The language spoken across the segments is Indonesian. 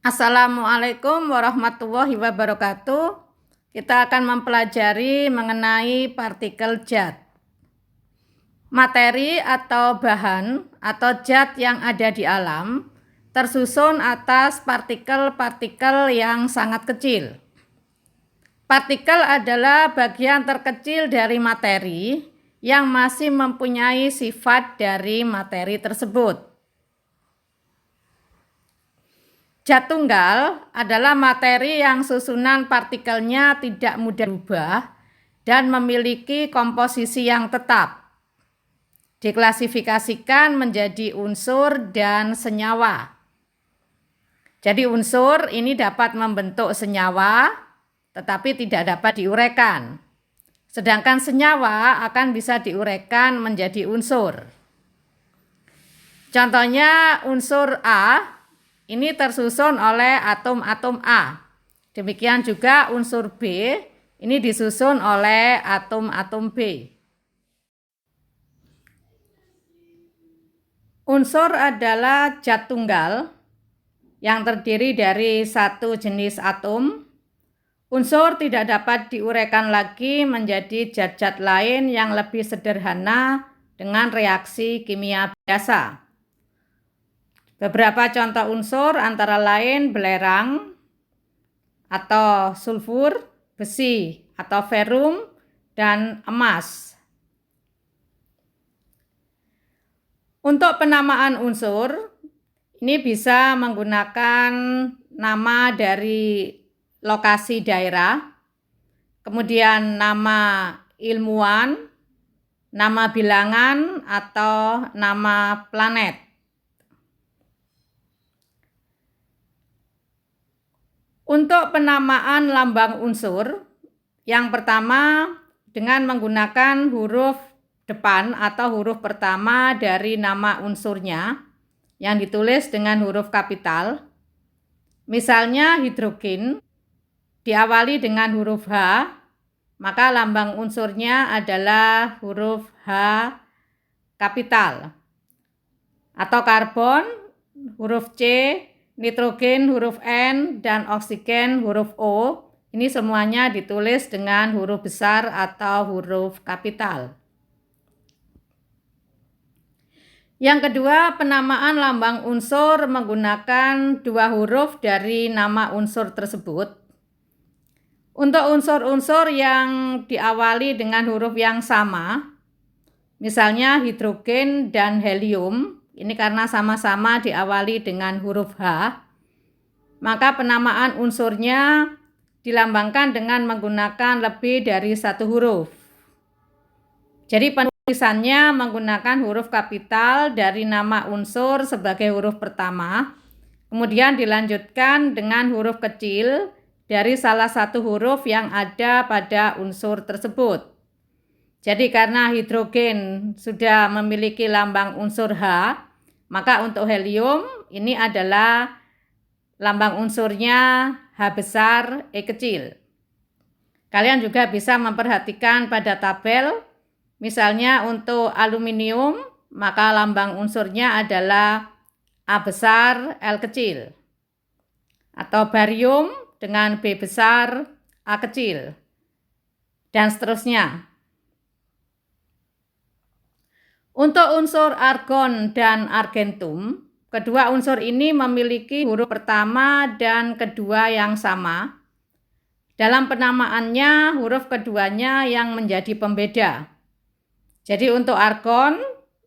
Assalamualaikum warahmatullahi wabarakatuh. Kita akan mempelajari mengenai partikel zat. Materi atau bahan atau zat yang ada di alam tersusun atas partikel-partikel yang sangat kecil. Partikel adalah bagian terkecil dari materi yang masih mempunyai sifat dari materi tersebut. Zat tunggal adalah materi yang susunan partikelnya tidak mudah berubah dan memiliki komposisi yang tetap. Diklasifikasikan menjadi unsur dan senyawa. Jadi unsur ini dapat membentuk senyawa tetapi tidak dapat diuraikan. Sedangkan senyawa akan bisa diuraikan menjadi unsur. Contohnya unsur A ini tersusun oleh atom-atom A. Demikian juga unsur B ini disusun oleh atom-atom B. Unsur adalah zat tunggal yang terdiri dari satu jenis atom. Unsur tidak dapat diuraikan lagi menjadi zat-zat lain yang lebih sederhana dengan reaksi kimia biasa. Beberapa contoh unsur antara lain belerang atau sulfur, besi atau ferum, dan emas. Untuk penamaan unsur, ini bisa menggunakan nama dari lokasi daerah, kemudian nama ilmuwan, nama bilangan, atau nama planet. Untuk penamaan lambang unsur, yang pertama dengan menggunakan huruf depan atau huruf pertama dari nama unsurnya yang ditulis dengan huruf kapital. Misalnya hidrogen diawali dengan huruf H, maka lambang unsurnya adalah huruf H kapital. Atau karbon huruf C, nitrogen huruf N, dan oksigen huruf O. Ini semuanya ditulis dengan huruf besar atau huruf kapital. Yang kedua, penamaan lambang unsur menggunakan dua huruf dari nama unsur tersebut. Untuk unsur-unsur yang diawali dengan huruf yang sama, misalnya hidrogen dan helium, ini karena sama-sama diawali dengan huruf H, maka penamaan unsurnya dilambangkan dengan menggunakan lebih dari satu huruf. Jadi penulisannya menggunakan huruf kapital dari nama unsur sebagai huruf pertama, kemudian dilanjutkan dengan huruf kecil dari salah satu huruf yang ada pada unsur tersebut. Jadi karena hidrogen sudah memiliki lambang unsur H, maka untuk helium ini adalah lambang unsurnya H besar E kecil. Kalian juga bisa memperhatikan pada tabel, misalnya untuk aluminium, maka lambang unsurnya adalah A besar L kecil. Atau barium dengan B besar A kecil. Dan seterusnya. Untuk unsur argon dan argentum, kedua unsur ini memiliki huruf pertama dan kedua yang sama. Dalam penamaannya, huruf keduanya yang menjadi pembeda. Jadi untuk argon,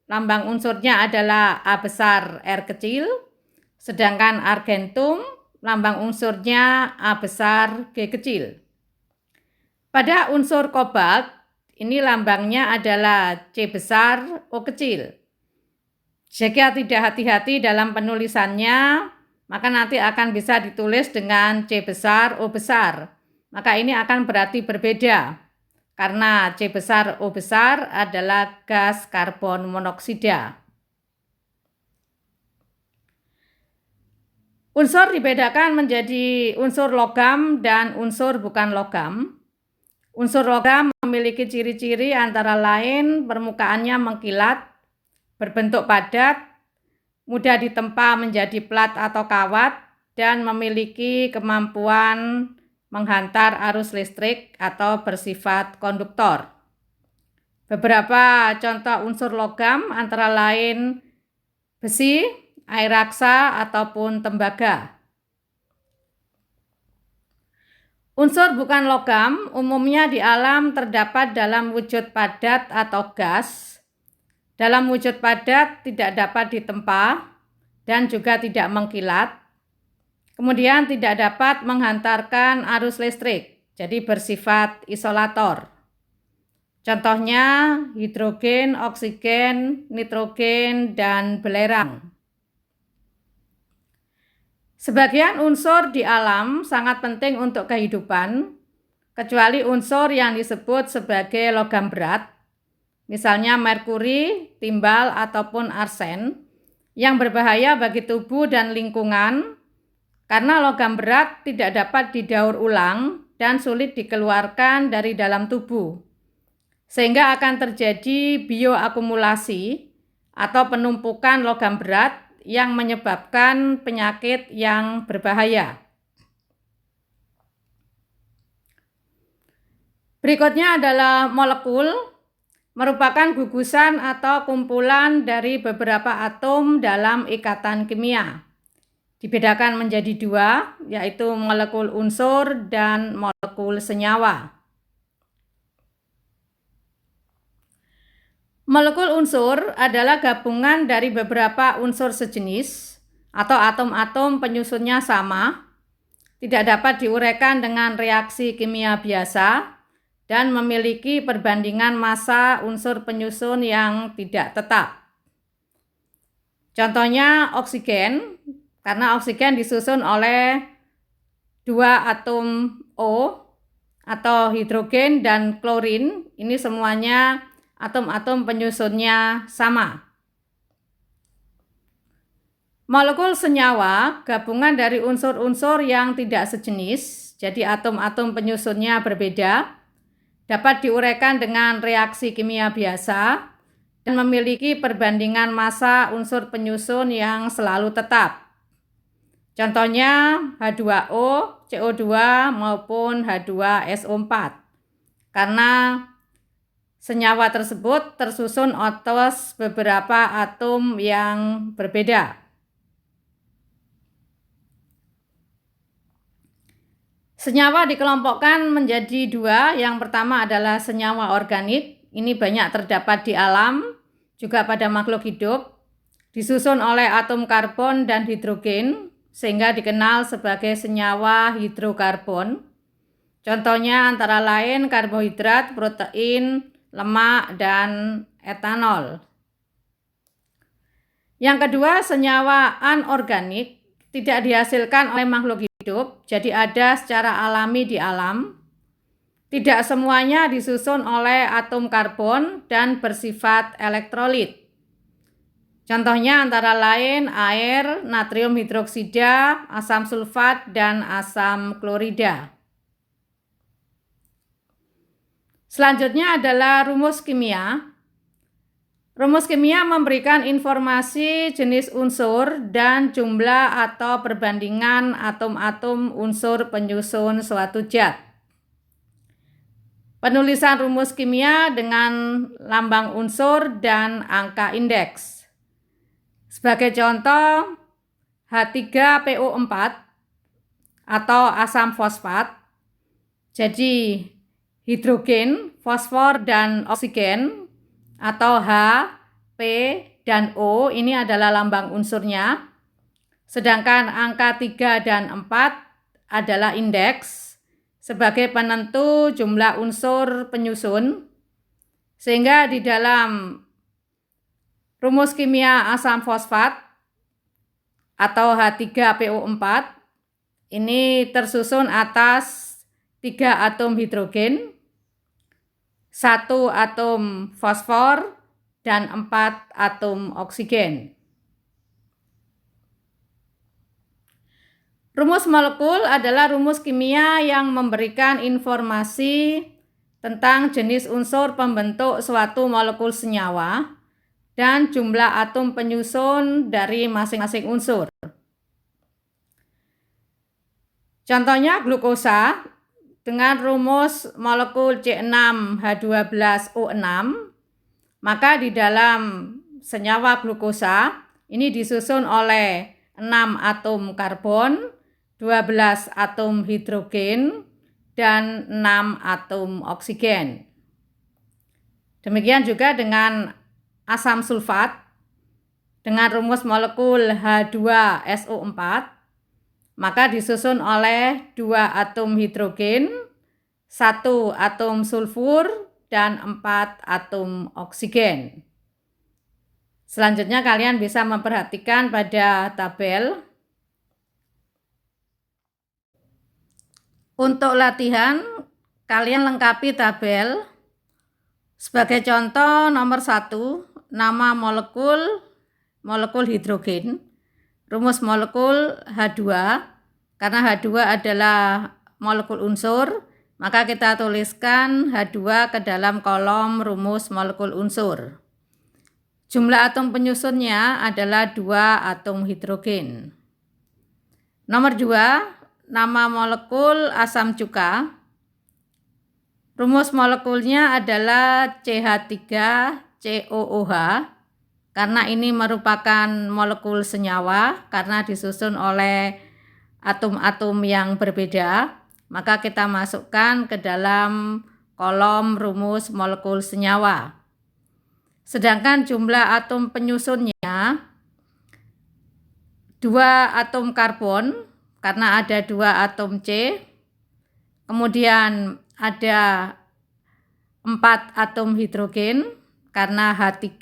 lambang unsurnya adalah A besar R kecil, sedangkan argentum, lambang unsurnya A besar G kecil. Pada unsur kobalt, ini lambangnya adalah C besar O kecil. Jika tidak hati-hati dalam penulisannya, maka nanti akan bisa ditulis dengan C besar O besar. Maka ini akan berarti berbeda, karena C besar O besar adalah gas karbon monoksida. Unsur dibedakan menjadi unsur logam dan unsur bukan logam. Unsur logam memiliki ciri-ciri antara lain permukaannya mengkilat, berbentuk padat, mudah ditempa menjadi plat atau kawat, dan memiliki kemampuan menghantar arus listrik atau bersifat konduktor. Beberapa contoh unsur logam antara lain besi, air raksa, ataupun tembaga. Unsur bukan logam umumnya di alam terdapat dalam wujud padat atau gas. Dalam wujud padat tidak dapat ditempa dan juga tidak mengkilat. Kemudian tidak dapat menghantarkan arus listrik, jadi bersifat isolator. Contohnya hidrogen, oksigen, nitrogen, dan belerang. Sebagian unsur di alam sangat penting untuk kehidupan, kecuali unsur yang disebut sebagai logam berat, misalnya merkuri, timbal, ataupun arsen, yang berbahaya bagi tubuh dan lingkungan, karena logam berat tidak dapat didaur ulang dan sulit dikeluarkan dari dalam tubuh, sehingga akan terjadi bioakumulasi atau penumpukan logam berat yang menyebabkan penyakit yang berbahaya. Berikutnya adalah molekul, merupakan gugusan atau kumpulan dari beberapa atom dalam ikatan kimia. Dibedakan menjadi dua, yaitu molekul unsur dan molekul senyawa. Molekul unsur adalah gabungan dari beberapa unsur sejenis atau atom-atom penyusunnya sama, tidak dapat diuraikan dengan reaksi kimia biasa, dan memiliki perbandingan massa unsur penyusun yang tidak tetap. Contohnya oksigen, karena oksigen disusun oleh dua atom O, atau hidrogen dan klorin, ini semuanya atom-atom penyusunnya sama. Molekul senyawa gabungan dari unsur-unsur yang tidak sejenis, jadi atom-atom penyusunnya berbeda, dapat diuraikan dengan reaksi kimia biasa dan memiliki perbandingan massa unsur penyusun yang selalu tetap. Contohnya H2O, CO2 maupun H2SO4. Karena senyawa tersebut tersusun atas beberapa atom yang berbeda. Senyawa dikelompokkan menjadi dua. Yang pertama adalah senyawa organik. Ini banyak terdapat di alam, juga pada makhluk hidup. Disusun oleh atom karbon dan hidrogen, sehingga dikenal sebagai senyawa hidrokarbon. Contohnya antara lain karbohidrat, protein, lemak, dan etanol. Yang kedua, senyawa anorganik tidak dihasilkan oleh makhluk hidup, jadi ada secara alami di alam. Tidak semuanya disusun oleh atom karbon dan bersifat elektrolit. Contohnya antara lain air, natrium hidroksida, asam sulfat, dan asam klorida. Selanjutnya adalah rumus kimia. Rumus kimia memberikan informasi jenis unsur dan jumlah atau perbandingan atom-atom unsur penyusun suatu zat. Penulisan rumus kimia dengan lambang unsur dan angka indeks. Sebagai contoh, H3PO4 atau asam fosfat, jadi hidrogen, fosfor, dan oksigen, atau H, P, dan O, ini adalah lambang unsurnya. Sedangkan angka 3 dan 4 adalah indeks sebagai penentu jumlah unsur penyusun, sehingga di dalam rumus kimia asam fosfat atau H3PO4 ini tersusun atas 3 atom hidrogen, 1 atom fosfor, dan 4 atom oksigen. Rumus molekul adalah rumus kimia yang memberikan informasi tentang jenis unsur pembentuk suatu molekul senyawa dan jumlah atom penyusun dari masing-masing unsur. Contohnya glukosa dengan rumus molekul C6H12O6, maka di dalam senyawa glukosa ini disusun oleh 6 atom karbon, 12 atom hidrogen, dan 6 atom oksigen. Demikian juga dengan asam sulfat dengan rumus molekul H2SO4, maka disusun oleh 2 atom hidrogen, 1 atom sulfur, dan 4 atom oksigen. Selanjutnya kalian bisa memperhatikan pada tabel. Untuk latihan, kalian lengkapi tabel. Sebagai contoh, nomor 1, nama molekul hidrogen. Rumus molekul H2, karena H2 adalah molekul unsur, maka kita tuliskan H2 ke dalam kolom rumus molekul unsur. Jumlah atom penyusunnya adalah 2 atom hidrogen. Nomor 2, nama molekul asam cuka. Rumus molekulnya adalah CH3COOH. Karena ini merupakan molekul senyawa, karena disusun oleh atom-atom yang berbeda, maka kita masukkan ke dalam kolom rumus molekul senyawa. Sedangkan jumlah atom penyusunnya 2 atom karbon, karena ada 2 atom C, kemudian ada 4 atom hidrogen, karena H3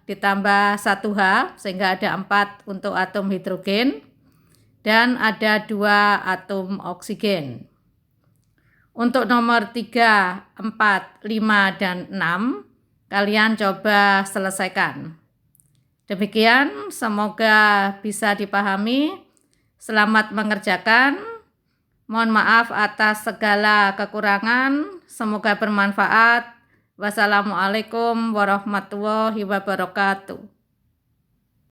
ditambah 1H sehingga ada 4 untuk atom hidrogen, dan ada 2 atom oksigen. Untuk nomor 3, 4, 5, dan 6 kalian coba selesaikan. Demikian, semoga bisa dipahami. Selamat mengerjakan. Mohon maaf atas segala kekurangan. Semoga bermanfaat. Wassalamualaikum warahmatullahi wabarakatuh.